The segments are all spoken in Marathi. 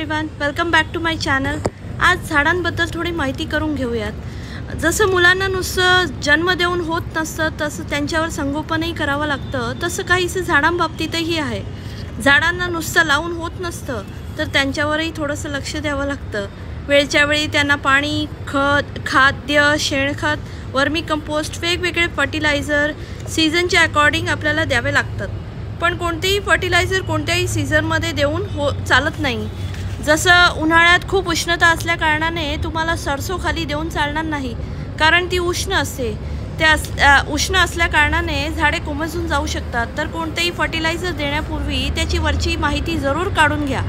Everyone, welcome back to my channel. आज झाडांबद्दल थोडी माहिती करून घेऊयात। जसं मुलांना नुसतं जन्म देऊन होत नसतं, तसं त्यांच्यावर संगोपनही करावं लागतं, तसं काहीसं झाडांबाबतीतही आहे। झाडांना नुसतं लावून होत नसतं, तर त्यांच्यावरही थोडंसं लक्ष द्यावं लागतं। वेळच्या वेळी त्यांना पाणी, खत, खाद्य, शेणखत, वर्मी कंपोस्ट, वेगवेगळे फर्टिलायझर सीझनच्या अकॉर्डिंग आपल्याला द्यावे लागतात। पण कोणतेही फर्टिलायझर कोणत्याही सीझनमध्ये देऊन चालत नाही। जसं उन्हाळ्यात खूप उष्णता असल्या कारणाने तुम्हाला सरसो खाली देऊन चालणार नाही, कारण ती उष्ण असते। उष्ण असल्या कारणाने झाडे कोमेजून जाऊ शकतात। तर कोणतेही फर्टिलायझर देण्यापूर्वी त्याची वरची माहिती जरूर काढून घ्या।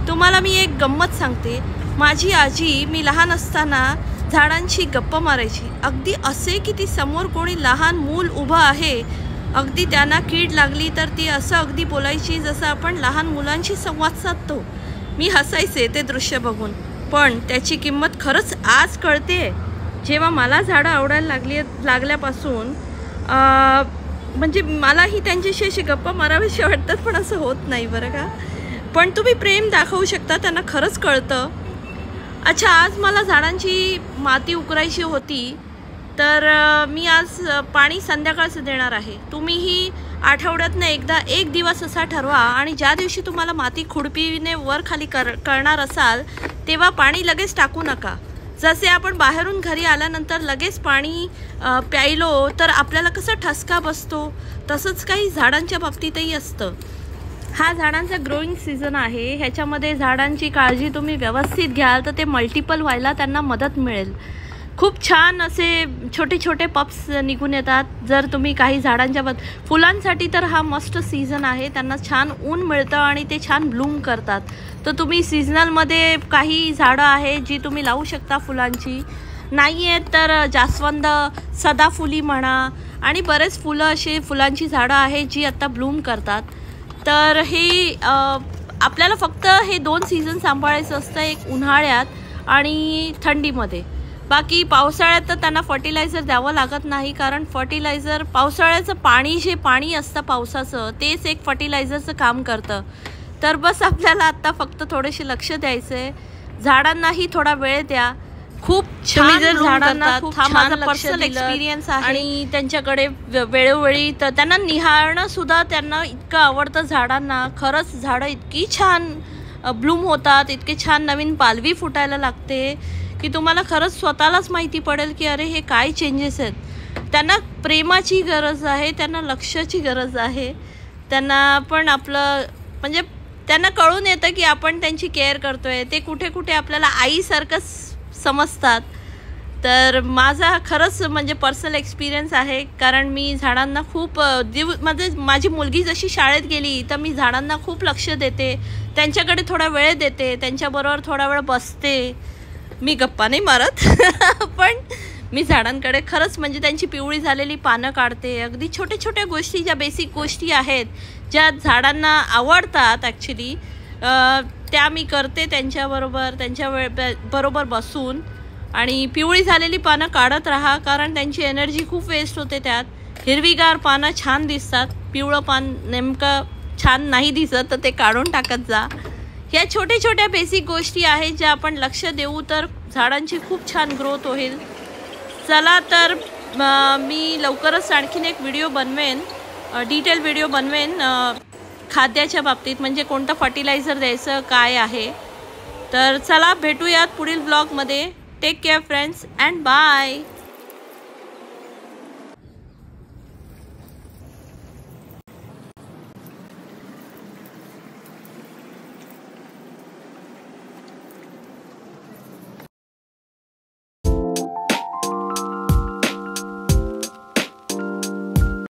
तुम्हाला मी एक गंमत सांगते। माझी आजी मी लहान असताना झाडांची गप्पा मारायची। अगदी असे की ती समोर कोणी लहान मूल उभं आहे, अगदी त्यांना कीड लागली तर ती असं अगदी बोलायची जसं आपण लहान मुलांशी संवाद साधतो। मी हसायचे ते दृश्य बघून, पण त्याची किंमत खरंच आज कळते, जेव्हा मला झाडं आवडायला लागल्यापासून। म्हणजे मलाही त्यांच्याशी अशी गप्पा मारावीशी वाटतात, पण असं होत नाही बरं का। पण तुम्ही प्रेम दाखवू शकता, त्यांना खरंच कळतं। अच्छा, आज मला झाडांची माती उकरायची होती, तर मी आज पाणी संध्याकाळचं देणार आहे। तुम्हीही आठवड्यातनं एकदा एक दिवस असा ठरवा, आणि ज्या दिवशी तुम्हाला माती खुरपीने वर खाली करणार असाल तेव्हा पाणी लगेच टाकू नका। जसे आपण बाहेरून घरी आल्यानंतर लगेच पाणी प्यायलो तर आपल्याला कसं ठसका बसतो, तसंच काही झाडांच्या बाबतीतही असतं। हा झाडांचा ग्रोईंग सीझन आहे। ह्याच्यामध्ये झाडांची काळजी तुम्ही व्यवस्थित घ्याल तर ते मल्टिपल व्हायला त्यांना मदत मिळेल। खूप छान असे छोटे छोटे पप्स निघून येतात जर तुम्ही काही झाडांच्या फुलांसाठी तर हा मस्ट सीझन आहे। त्यांना छान ऊन मिळतं आणि ते छान ब्लूम करतात। तर तुम्ही सीझनलमध्ये काही झाडं आहे जी तुम्ही लावू शकता फुलांची। नाही आहेत तर जास्वंद, सदाफुली म्हणा, आणि बरेच फुलांची झाडं आहेत जी आता ब्लूम करतात। तर हे आपल्याला फक्त हे दोन सीझन सांभाळायचं असतं, एक उन्हाळ्यात आणि थंडीमध्ये। बाकी पावसाळ्यात तर त्यांना फर्टिलायझर द्यावं लागत नाही, कारण फर्टिलायझर पावसाळ्याचं पाणी असतं पावसाचं, तेच एक फर्टिलायझरचं काम करतं। तर बस आपल्याला आता फक्त थोडेसे लक्ष द्यायचे, झाडांनाही थोडा वेळ द्या। खूप छान झाडांना हा माझा पर्सनल एक्सपिरियन्स आहे, आणि त्यांच्याकडे वेळोवेळी तर त्यांना निहाळणं सुद्धा त्यांना इतकं आवडतं झाडांना। खरंच झाडं इतकी छान ब्लूम होतात, इतके छान नवीन पालवी फुटायला लागते की तुम्हाला खरंच स्वतःलाच माहिती पडेल की अरे हे काय चेंजेस आहेत। त्यांना प्रेमाची गरज आहे, त्यांना लक्षाची गरज आहे। त्यांना पण आपलं म्हणजे त्यांना कळून येतं की आपण त्यांची केअर करतोय। ते कुठे कुठे आपल्याला आईसारखं समजतात। तर माझा खरंच म्हणजे पर्सनल एक्सपिरियन्स आहे, कारण मी झाडांना खूप म्हणजे माझी मुलगी जशी शाळेत गेली तर मी झाडांना खूप लक्ष देते, त्यांच्याकडे थोडा वेळ देते, त्यांच्याबरोबर थोडा वेळ बसते। मी गप्पा नाही मारत पण मी झाडांकडे खरंच म्हणजे त्यांची पिवळी झालेली पानं काढते। अगदी छोट्या छोट्या गोष्टी, ज्या बेसिक गोष्टी आहेत ज्या झाडांना आवडतात ॲक्च्युली, त्या मी करते त्यांच्याबरोबर बसून। आणि पिवळी झालेली पानं काढत राहा, कारण त्यांची एनर्जी खूप वेस्ट होते त्यात। हिरवीगार पानं छान दिसतात, पिवळं पान नेमकं छान नाही दिसत तर ते काढून टाकत जा। ह्या छोट्या छोट्या बेसिक गोष्टी आहेत ज्या आपण लक्ष देऊ तर झाडांची खूप छान ग्रोथ होईल। चला तर मी लवकरच आणखीन एक व्हिडिओ बनवेन, डिटेल व्हिडिओ बनवेन खाद्याच्या बाबतीत, म्हणजे कोणतं फर्टिलायझर द्यायचं काय आहे। तर चला भेटूयात पुढील ब्लॉगमध्ये। Take care friends and bye.